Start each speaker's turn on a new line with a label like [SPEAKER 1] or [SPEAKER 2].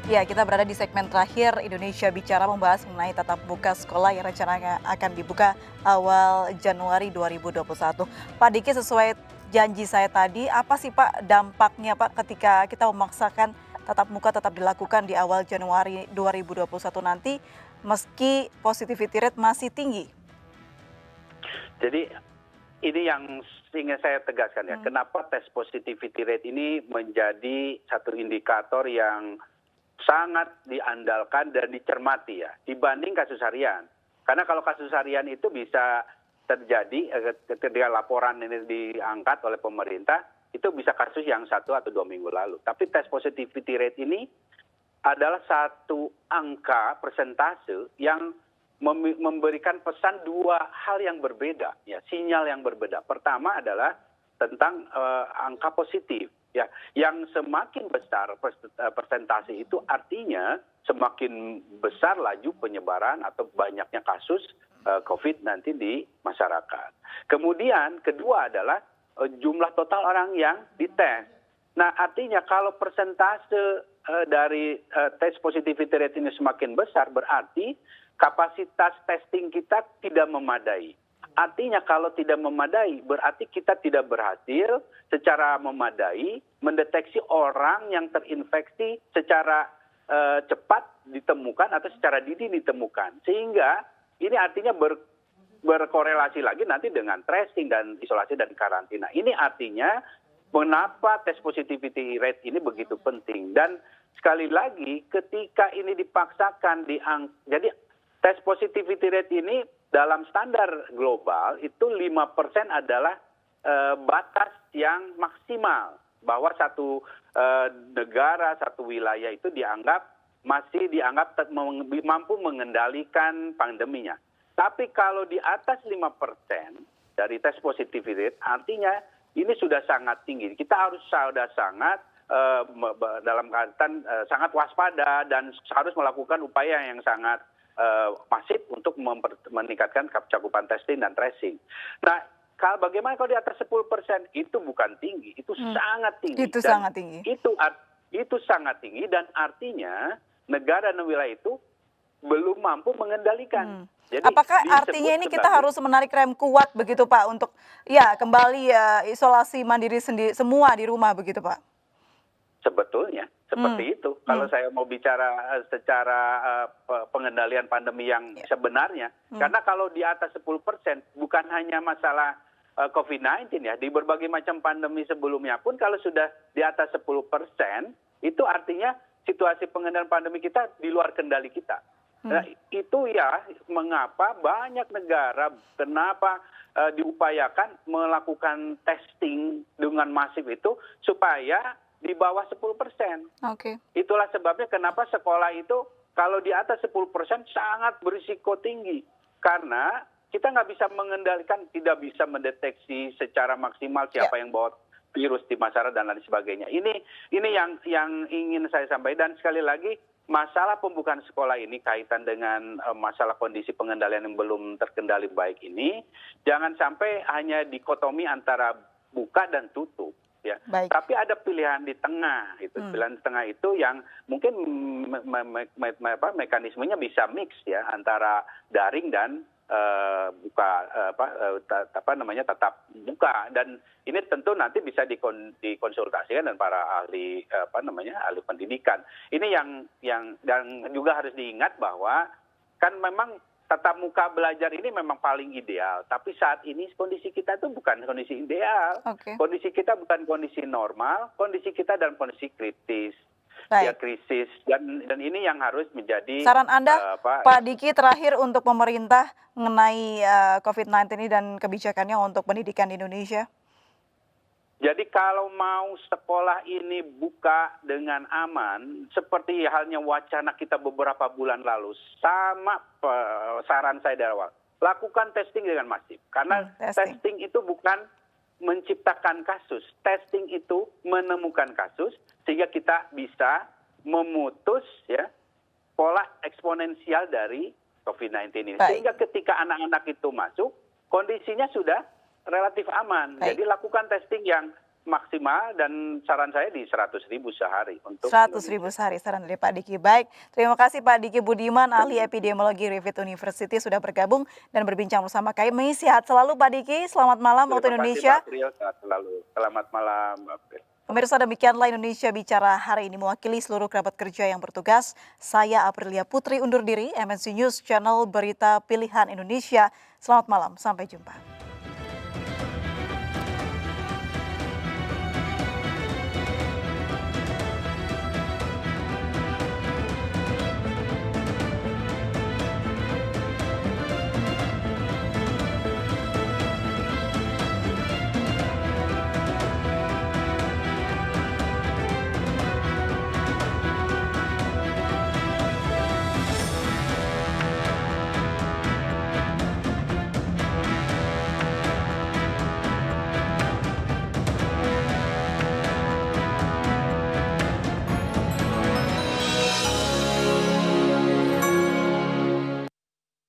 [SPEAKER 1] Ya, kita berada di segmen terakhir Indonesia Bicara membahas mengenai tatap muka sekolah yang rencananya akan dibuka awal Januari 2021. Pak Diki, sesuai janji saya tadi, apa sih Pak dampaknya Pak ketika kita memaksakan tatap muka tetap dilakukan di awal Januari 2021 nanti meski positivity rate masih tinggi?
[SPEAKER 2] Jadi ini yang ingin saya tegaskan ya, kenapa tes positivity rate ini menjadi satu indikator yang sangat diandalkan dan dicermati ya, dibanding kasus harian. Karena kalau kasus harian itu bisa terjadi ketika laporan ini diangkat oleh pemerintah, itu bisa kasus yang 1 atau 2 minggu lalu. Tapi tes positivity rate ini adalah satu angka persentase yang memberikan pesan dua hal yang berbeda, ya, sinyal yang berbeda. Pertama adalah tentang angka positif, ya, yang semakin besar persentase itu artinya semakin besar laju penyebaran atau banyaknya kasus COVID-19 di masyarakat. Kemudian kedua adalah jumlah total orang yang dites. Nah, artinya kalau persentase dari tes positivity rate ini semakin besar, berarti kapasitas testing kita tidak memadai. Artinya kalau tidak memadai, berarti kita tidak berhasil secara memadai mendeteksi orang yang terinfeksi secara cepat ditemukan atau secara dini ditemukan. Sehingga ini artinya berkorelasi lagi nanti dengan tracing dan isolasi dan karantina. Ini artinya mengapa tes positivity rate ini begitu penting. Dan sekali lagi ketika ini dipaksakan jadi tes positivity rate ini dalam standar global itu 5% adalah batas yang maksimal bahwa satu negara, satu wilayah itu masih dianggap mampu mengendalikan pandeminya. Tapi kalau di atas 5% dari tes positivity rate artinya ini sudah sangat tinggi. Kita harus sudah sangat dalam kaitan sangat waspada dan harus melakukan upaya yang sangat masif untuk meningkatkan cakupan testing dan tracing. Nah, bagaimana kalau di atas 10%? Itu bukan tinggi, itu sangat tinggi.
[SPEAKER 1] Itu sangat tinggi.
[SPEAKER 2] Itu sangat tinggi dan artinya negara dan wilayah itu belum mampu mengendalikan.
[SPEAKER 1] Jadi, apakah artinya ini kita harus menarik rem kuat begitu Pak untuk ya kembali ya isolasi mandiri sendiri semua di rumah begitu Pak?
[SPEAKER 2] Sebetulnya seperti itu. Kalau saya mau bicara secara pengendalian pandemi yang sebenarnya, karena kalau di atas 10% bukan hanya masalah COVID-19 ya, di berbagai macam pandemi sebelumnya pun kalau sudah di atas 10% itu artinya situasi pengendalian pandemi kita di luar kendali kita. Nah, itu ya mengapa banyak negara kenapa diupayakan melakukan testing dengan masif itu supaya di bawah 10%.
[SPEAKER 1] Okay.
[SPEAKER 2] Itulah sebabnya kenapa sekolah itu kalau di atas 10% sangat berisiko tinggi. Karena kita nggak bisa mengendalikan, tidak bisa mendeteksi secara maksimal siapa yang bawa virus di masyarakat dan lain sebagainya. Ini yang ingin saya sampaikan. Dan sekali lagi, masalah pembukaan sekolah ini kaitan dengan masalah kondisi pengendalian yang belum terkendali baik ini, jangan sampai hanya dikotomi antara buka dan tutup. Ya. Tapi ada pilihan di tengah, itu pilihan di tengah itu yang mungkin mekanismenya bisa mix ya antara daring dan tetap buka, dan ini tentu nanti bisa dikonsultasikan dengan para ahli ahli pendidikan. Ini yang dan juga harus diingat bahwa kan memang tatap muka belajar ini memang paling ideal, tapi saat ini kondisi kita itu bukan kondisi ideal. Kondisi kita bukan kondisi normal, kondisi kita dalam kondisi kritis. Ya, krisis, dan ini yang harus menjadi
[SPEAKER 1] saran Anda Pak Diki terakhir untuk pemerintah mengenai COVID-19 ini dan kebijakannya untuk pendidikan di Indonesia.
[SPEAKER 2] Jadi kalau mau sekolah ini buka dengan aman, seperti halnya wacana kita beberapa bulan lalu, sama saran saya dari awal, lakukan testing dengan masif. Karena testing itu bukan menciptakan kasus, testing itu menemukan kasus, sehingga kita bisa memutus ya pola eksponensial dari COVID-19 ini. Sehingga ketika anak-anak itu masuk, kondisinya sudah relatif aman. Jadi lakukan testing yang maksimal dan saran saya di 100.000 sehari untuk
[SPEAKER 1] 100.000
[SPEAKER 2] Indonesia.
[SPEAKER 1] sehari saran dari Pak Diki. Baik, terima kasih Pak Diki Budiman, ahli epidemiologi Griffith University sudah bergabung dan berbincang bersama kami. Sehat selalu Pak Diki, selamat malam waktu
[SPEAKER 2] Terima kasih
[SPEAKER 1] Indonesia.
[SPEAKER 2] Pak Priyo, sehat selalu. Selamat malam. Mbak Priyo.
[SPEAKER 1] Pemirsa, demikianlah Indonesia Bicara hari ini, mewakili seluruh kerabat kerja yang bertugas. Saya Aprilia Putri undur diri, MNC News Channel Berita Pilihan Indonesia. Selamat malam, sampai jumpa.